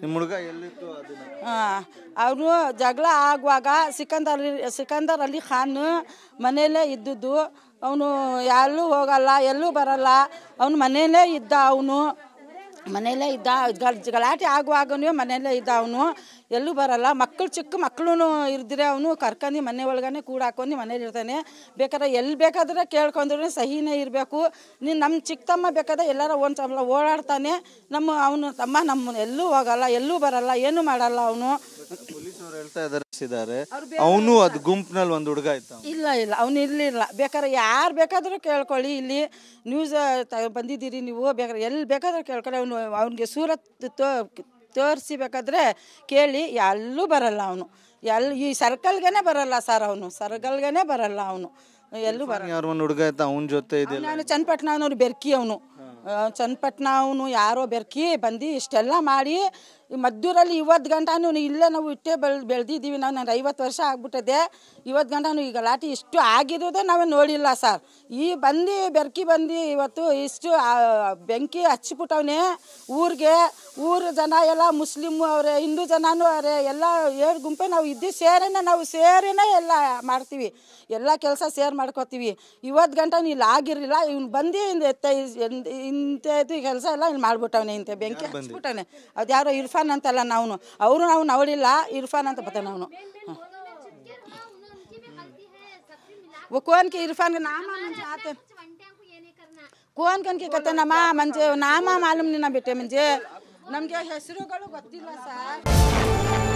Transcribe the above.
ನಿಮ್ಮ ಹುಡುಗ ಎಲ್ಲಿತ್ತು ಅದನ್ನ? ಅವನು ಜಗಳ ಆಗುವಾಗ ಸಿಕಂದರ್ ಅಲಿ ಖಾನ್ ಮನೆಯಲ್ಲೇ ಇದ್ದದ್ದು. ಅವನು ಎಲ್ಲೂ ಹೋಗಲ್ಲ, ಎಲ್ಲೂ ಬರಲ್ಲ, ಅವನು ಮನೆಯಲ್ಲೇ ಇದ್ದ. ಅವನು ಮನೆಯಲ್ಲೇ ಇದ್ದ, ಗಲಾಟೆ ಆಗುವಾಗನೂ ಮನೆಯಲ್ಲೇ ಇದ್ದ. ಅವನು ಎಲ್ಲೂ ಬರಲ್ಲ. ಮಕ್ಕಳು ಚಿಕ್ಕ ಮಕ್ಕಳು ಇದ್ದರೆ ಅವನು ಕರ್ಕೊಂಡು ಮನೆ ಒಳಗನೆ ಕೂಡ ಹಾಕೊಂಡು ಮನೇಲಿ ಇರ್ತಾನೆ. ಬೇಕಾದ್ರೆ ಎಲ್ಲಿ ಬೇಕಾದ್ರೆ ಕೇಳ್ಕೊಂಡ್ರೆ ಸಹಿನೇ ಇರಬೇಕು. ನೀನು ನಮ್ಮ ಚಿಕ್ಕ ತಮ್ಮ ಬೇಕಾದ್ರೆ ಎಲ್ಲಾರ ಒಂದು ಸಲ ಓಡಾಡ್ತಾನೆ. ಅವನು ತಮ್ಮ ನಮ್ಮ ಎಲ್ಲೂ ಹೋಗಲ್ಲ, ಎಲ್ಲೂ ಬರಲ್ಲ, ಏನು ಮಾಡಲ್ಲ. ಅವನು ಪೊಲೀಸರು ಹೇಳ್ತಾ ಇದ್ದಾರೆ ಅವನು ಅದು ಗುಂಪಿನಲ್ಲಿ ಒಂದು ಹುಡುಗ ಇತ್ತು. ಇಲ್ಲ ಅವನು ಇರಲಿಲ್ಲ. ಬೇಕಾದ್ರೆ ಯಾರು ಬೇಕಾದರೂ ಕೇಳ್ಕೊಳ್ಳಿ, ಇಲ್ಲಿ ನ್ಯೂಸ್ ಬಂದಿದ್ದೀರಿ ನೀವು, ಬೇಕಾದ್ರೆ ಎಲ್ಲಿ ಬೇಕಾದ್ರೆ ಕೇಳ್ಕೊಳ್ಳಿ. ಅವನಿಗೆ ಸೂರತ್ ತೋರಿಸಿ ಬೇಕಾದ್ರೆ ಕೇಳಿ. ಎಲ್ಲೂ ಬರಲ್ಲ ಅವನು, ಈ ಸರ್ಕಲ್ಗೆ ಬರಲ್ಲ ಸರ್. ಅವನು ಸರ್ಕಲ್ಗೆ ಬರಲ್ಲ. ಅವನು ಎಲ್ಲೂ ಬರಲ್ಲ. ಯಾರು ಒಂದು ಹುಡುಗ ಇತ್ತು ಅವನ ಜೊತೆ ಇದೆ. ನಾನು ಚನ್ನಪಟ್ಟಣ ಅವನು ಬೆರ್ಕಿ. ಅವನು ಚನ್ನಪಟ್ಟಣ ಅವನು ಯಾರೋ ಬೆರ್ಕಿ ಬಂದು ಇಷ್ಟೆಲ್ಲ ಮಾಡಿ ಮದ್ದೂರಲ್ಲಿ 50 ಗಂಟನೂ ಇಲ್ಲೇ ನಾವು ಇಟ್ಟೇ ಬೆಳೆದಿದ್ದೀವಿ. ನಾನು 50 ವರ್ಷ ಆಗ್ಬಿಟ್ಟಿದೆ. 50 ಗಂಟನೂ ಈ ಗಲಾಟೆ ಇಷ್ಟು ಆಗಿರೋದೇ ನಾವೇ ನೋಡಿಲ್ಲ ಸರ್. ಈ ಬೆರ್ಕಿ ಬಂದು ಇವತ್ತು ಇಷ್ಟು ಬೆಂಕಿ ಹಚ್ಚಿಬಿಟ್ಟವನೇ ಊರಿಗೆ. ಊರು ಜನ ಎಲ್ಲ ಮುಸ್ಲಿಮು ಅವರೇ, ಹಿಂದೂ ಜನನೂ ಅವರೇ, ಎಲ್ಲ 7 ಗುಂಪೆ ನಾವು ಸೇರೇನೆ ಎಲ್ಲ ಮಾಡ್ತೀವಿ. ಎಲ್ಲ ಕೆಲಸ ಸೇರ್ ಮಾಡ್ಕೋತೀವಿ. 50 ಗಂಟನೂ ಇಲ್ಲಿ ಆಗಿರಲಿಲ್ಲ. ಇವ್ನು ಬಂದು ಇಂಥದ್ದು ಕೆಲಸ ಎಲ್ಲ ಇಲ್ಲಿ ಮಾಡ್ಬಿಟ್ಟವನೆ. ಇಂಥ ಬೆಂಕಿ ಹಚ್ಬಿಟ್ಟವನೆ. ಅದು ಯಾರೋ ಇರ್ಫಾನ್ ಅಂತಲ್ಲ. ನಾವು ನೋಡಿಲ್ಲ. ಇರ್ಫಾನ್ ಅಂತ ಬರ್ತಾನೆ ಅವನು. कौन के इरफान का नाम म्हणजे आते कौन के कहते नमा म्हणजे नाम मालूम नहीं ना बेटे. म्हणजे ನಮಗೆ ಹೆಸರುಗಳು ಗೊತ್ತಿಲ್ಲ ಸರ್.